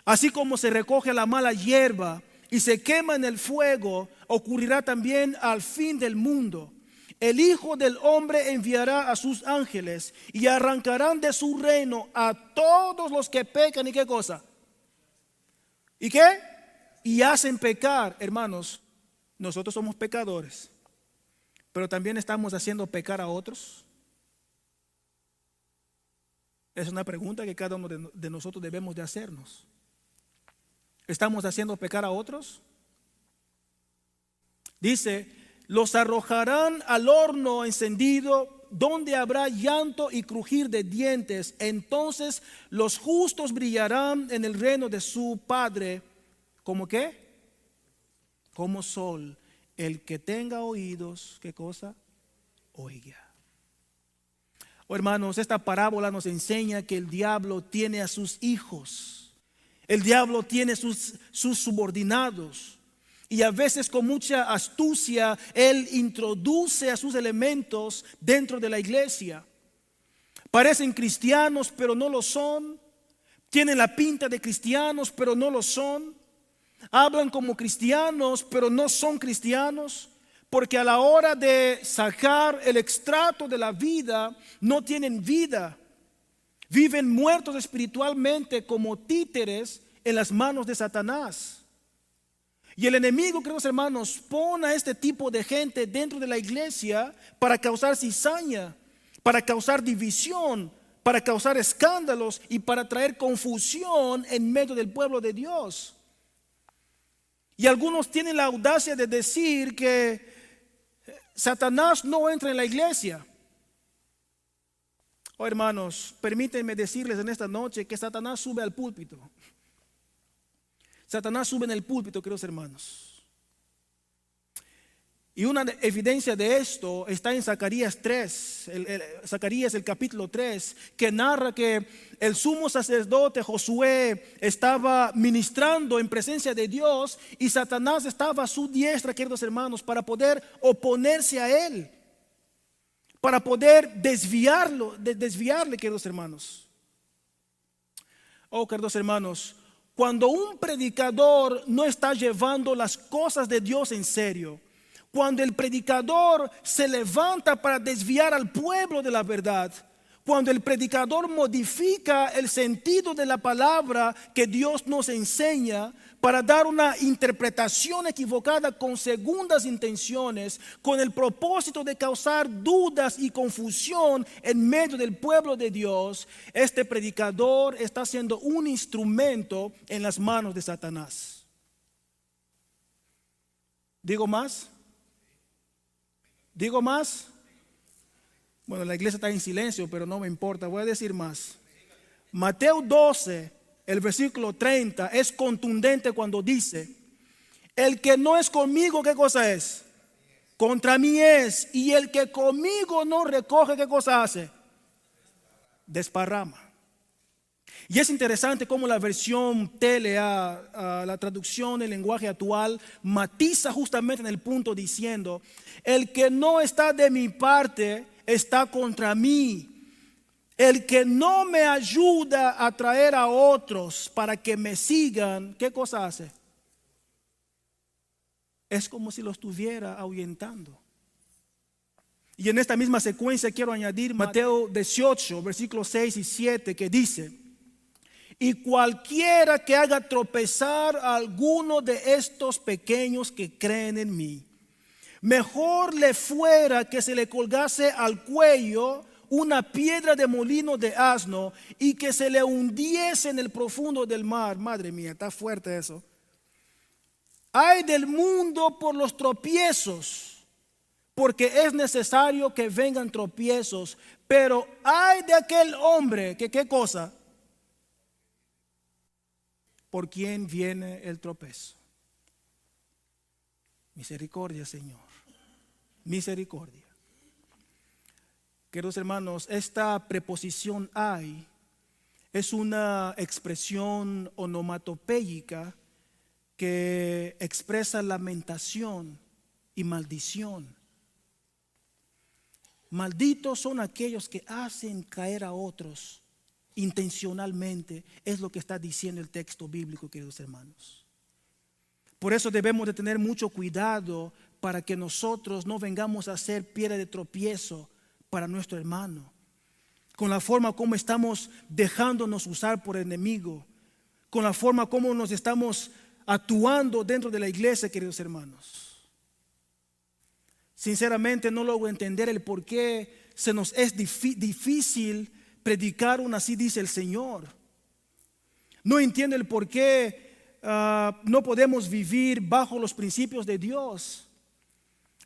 Así como se recoge la mala hierba y se quema en el fuego, ocurrirá también al fin del mundo. El Hijo del Hombre enviará a sus ángeles y arrancarán de su reino a todos los que pecan. ¿Y qué cosa? ¿Y qué? Y hacen pecar. Hermanos, nosotros somos pecadores, pero también estamos haciendo pecar a otros. Es una pregunta que cada uno de nosotros debemos de hacernos. ¿Estamos haciendo pecar a otros? Dice: los arrojarán al horno encendido, donde habrá llanto y crujir de dientes. Entonces los justos brillarán en el reino de su Padre. ¿Cómo qué? Como sol. El que tenga oídos, ¿qué cosa? Oiga. Oh, hermanos, esta parábola nos enseña que el diablo tiene a sus hijos. El diablo tiene sus subordinados. Y a veces con mucha astucia Él introduce a sus elementos dentro de la iglesia. Parecen cristianos pero no lo son. Tienen la pinta de cristianos pero no lo son. Hablan como cristianos pero no son cristianos. Porque a la hora de sacar el extracto de la vida, no tienen vida. Viven muertos espiritualmente como títeres en las manos de Satanás. Y el enemigo, queridos hermanos, pone a este tipo de gente dentro de la iglesia para causar cizaña, para causar división, para causar escándalos y para traer confusión en medio del pueblo de Dios. Y algunos tienen la audacia de decir que Satanás no entra en la iglesia. Oh, hermanos, permítanme decirles en esta noche que Satanás sube al púlpito. Satanás sube en el púlpito, queridos hermanos. Y una evidencia de esto está en Zacarías 3, Zacarías el capítulo 3, que narra que el sumo sacerdote Josué estaba ministrando en presencia de Dios y Satanás estaba a su diestra, queridos hermanos, para poder oponerse a él, para poder desviarle, queridos hermanos. Oh, queridos hermanos, cuando un predicador no está llevando las cosas de Dios en serio, cuando el predicador se levanta para desviar al pueblo de la verdad, cuando el predicador modifica el sentido de la palabra que Dios nos enseña para dar una interpretación equivocada con segundas intenciones, con el propósito de causar dudas y confusión en medio del pueblo de Dios, este predicador está siendo un instrumento en las manos de Satanás. ¿Digo más? ¿Digo más? Bueno, la iglesia está en silencio, pero no me importa, voy a decir más. Mateo 12, el versículo 30 es contundente cuando dice: el que no es conmigo, ¿qué cosa es? Contra mí es. Y el que conmigo no recoge, ¿qué cosa hace? Desparrama. Y es interesante cómo la versión TLA, la traducción en lenguaje actual, matiza justamente en el punto diciendo: el que no está de mi parte está contra mí. El que no me ayuda a traer a otros para que me sigan, ¿qué cosa hace? Es como si lo estuviera ahuyentando. Y en esta misma secuencia quiero añadir Mateo 18, versículos 6 y 7, que dice: y cualquiera que haga tropezar a alguno de estos pequeños que creen en mí, mejor le fuera que se le colgase al cuello una piedra de molino de asno y que se le hundiese en el profundo del mar. Madre mía, está fuerte eso. Ay del mundo por los tropiezos, porque es necesario que vengan tropiezos, pero ay de aquel hombre que, ¿qué cosa? Por quien viene el tropezo. Misericordia, Señor. Misericordia. Queridos hermanos, esta preposición ay es una expresión onomatopéyica que expresa lamentación y maldición. Malditos son aquellos que hacen caer a otros intencionalmente, es lo que está diciendo el texto bíblico, queridos hermanos. Por eso debemos de tener mucho cuidado para que nosotros no vengamos a ser piedra de tropiezo para nuestro hermano, con la forma como estamos dejándonos usar por el enemigo, con la forma como nos estamos actuando dentro de la iglesia, queridos hermanos. Sinceramente no logro entender el por qué se nos es difícil predicar un así dice el Señor. No entiendo el por qué no podemos vivir bajo los principios de Dios.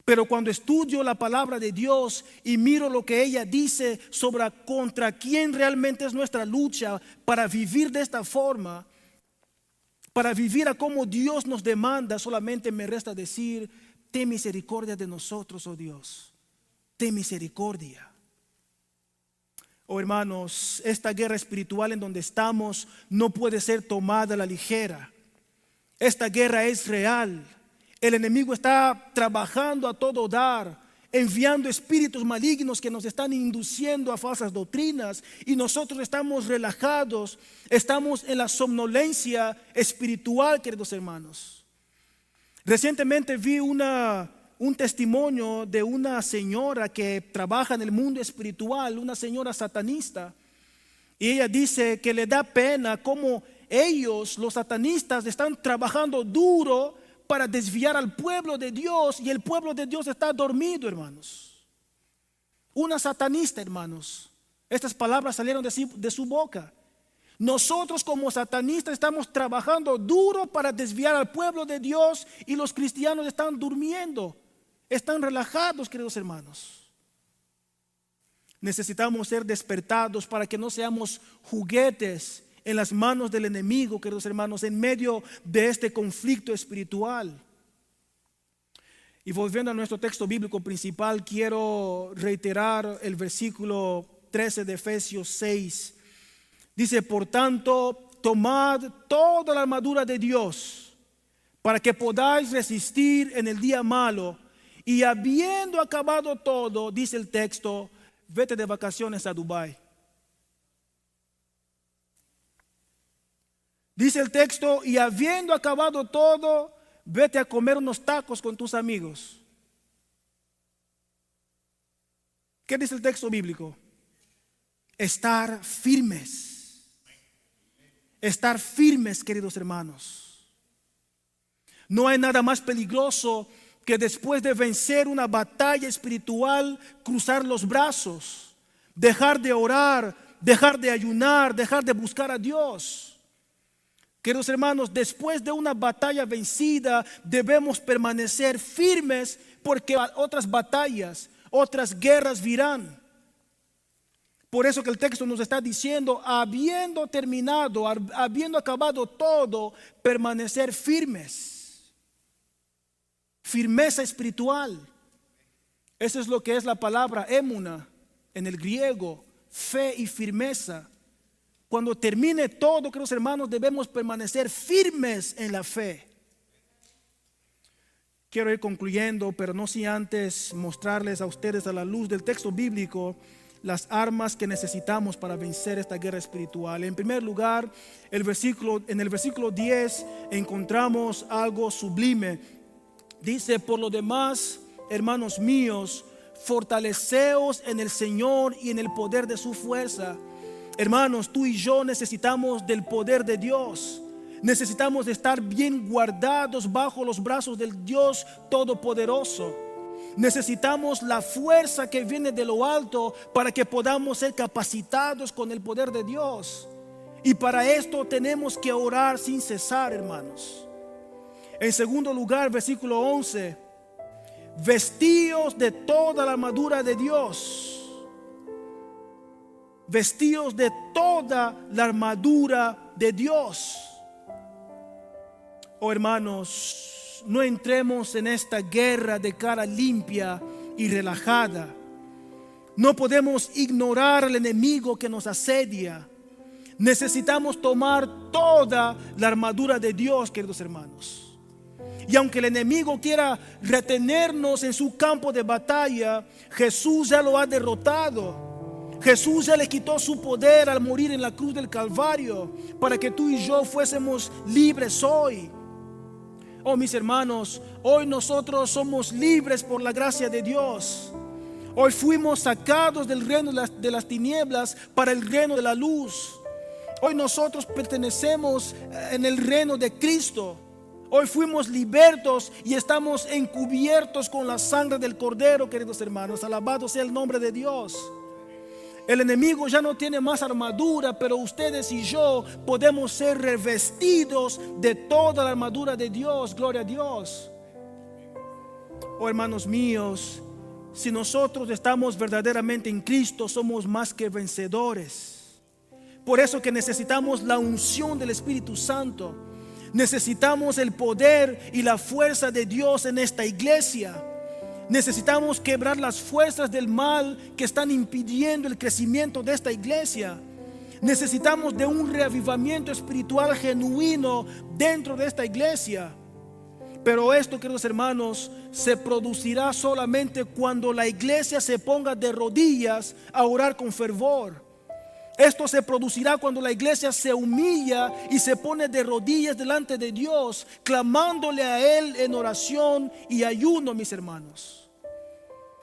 Pero cuando estudio la palabra de Dios y miro lo que ella dice sobre contra quién realmente es nuestra lucha para vivir de esta forma, para vivir a como Dios nos demanda, solamente me resta decir: ten misericordia de nosotros, oh Dios, ten misericordia. Oh hermanos, esta guerra espiritual en donde estamos no puede ser tomada a la ligera. Esta guerra es real. El enemigo está trabajando a todo dar, enviando espíritus malignos que nos están induciendo a falsas doctrinas, y nosotros estamos relajados, estamos en la somnolencia espiritual, queridos hermanos. Recientemente vi un testimonio de una señora que trabaja en el mundo espiritual, una señora satanista, y ella dice que le da pena cómo ellos, los satanistas, están trabajando duro para desviar al pueblo de Dios, y el pueblo de Dios está dormido, hermanos. Una satanista, hermanos. Estas palabras salieron de su boca. Nosotros como satanistas estamos trabajando duro para desviar al pueblo de Dios, y los cristianos están durmiendo, están relajados, queridos hermanos. Necesitamos ser despertados para que no seamos juguetes en las manos del enemigo, queridos hermanos, en medio de este conflicto espiritual. Y volviendo a nuestro texto bíblico principal, quiero reiterar el versículo 13 de Efesios 6. Dice: por tanto, tomad toda la armadura de Dios para que podáis resistir en el día malo, y habiendo acabado todo, dice el texto, vete de vacaciones a Dubái. Dice el texto: y habiendo acabado todo, vete a comer unos tacos con tus amigos. ¿Qué dice el texto bíblico? Estar firmes. Estar firmes, queridos hermanos. No hay nada más peligroso que después de vencer una batalla espiritual, cruzar los brazos, dejar de orar, dejar de ayunar, dejar de buscar a Dios. Queridos hermanos, después de una batalla vencida, debemos permanecer firmes porque otras batallas, otras guerras virán. Por eso que el texto nos está diciendo, habiendo terminado, habiendo acabado todo, permanecer firmes. Firmeza espiritual. Eso es lo que es la palabra émuna en el griego, fe y firmeza. Cuando termine todo, queridos hermanos, debemos permanecer firmes en la fe. Quiero ir concluyendo, pero no sin antes mostrarles a ustedes a la luz del texto bíblico las armas que necesitamos para vencer esta guerra espiritual. En primer lugar, en el versículo 10 encontramos algo sublime. Dice, por lo demás, hermanos míos, fortaleceos en el Señor y en el poder de su fuerza. Hermanos, tú y yo necesitamos del poder de Dios. Necesitamos estar bien guardados bajo los brazos del Dios Todopoderoso. Necesitamos la fuerza que viene de lo alto para que podamos ser capacitados con el poder de Dios. Y para esto tenemos que orar sin cesar, hermanos. En segundo lugar, versículo 11, vestíos de toda la armadura de Dios. Vestíos de toda la armadura de Dios. Oh hermanos, no entremos en esta guerra de cara limpia y relajada. No podemos ignorar al enemigo que nos asedia. Necesitamos tomar toda la armadura de Dios, queridos hermanos. Y aunque el enemigo quiera retenernos en su campo de batalla, Jesús ya lo ha derrotado. Jesús ya le quitó su poder al morir en la cruz del Calvario para que tú y yo fuésemos libres hoy. Oh mis hermanos, hoy nosotros somos libres por la gracia de Dios. Hoy fuimos sacados del reino de las tinieblas para el reino de la luz. Hoy nosotros pertenecemos en el reino de Cristo. Hoy fuimos libertos y estamos encubiertos con la sangre del Cordero, queridos hermanos. Alabado sea el nombre de Dios. El enemigo ya no tiene más armadura, pero ustedes y yo podemos ser revestidos de toda la armadura de Dios. Gloria a Dios. Oh hermanos míos, si nosotros estamos verdaderamente en Cristo, somos más que vencedores. Por eso que necesitamos la unción del Espíritu Santo. Necesitamos el poder y la fuerza de Dios en esta iglesia. Necesitamos quebrar las fuerzas del mal que están impidiendo el crecimiento de esta iglesia. Necesitamos de un reavivamiento espiritual genuino dentro de esta iglesia. Pero esto, queridos hermanos, se producirá solamente cuando la iglesia se ponga de rodillas a orar con fervor. Esto se producirá cuando la iglesia se humilla y se pone de rodillas delante de Dios, clamándole a Él en oración y ayuno, mis hermanos.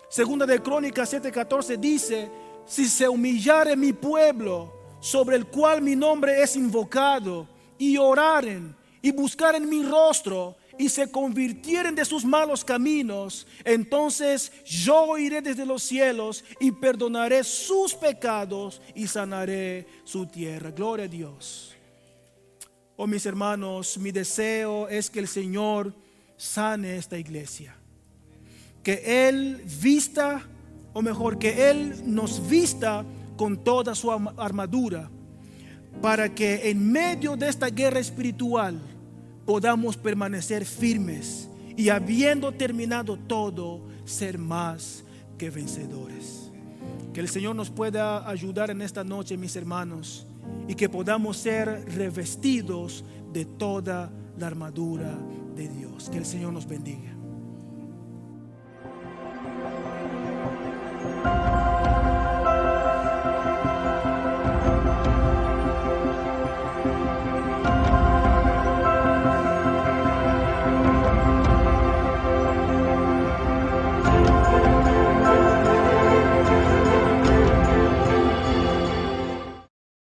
Segunda de Crónicas 7:14 dice, si se humillare mi pueblo, sobre el cual mi nombre es invocado, y oraren y buscaren mi rostro, y se convirtieren de sus malos caminos, entonces yo iré desde los cielos y perdonaré sus pecados y sanaré su tierra. Gloria a Dios. Oh mis hermanos, mi deseo es que el Señor sane esta iglesia. Que Él vista, o mejor, que Él nos vista con toda su armadura, para que en medio de esta guerra espiritual podamos permanecer firmes y, habiendo terminado todo, ser más que vencedores. Que el Señor nos pueda ayudar en esta noche, mis hermanos, y que podamos ser revestidos de toda la armadura de Dios. Que el Señor nos bendiga.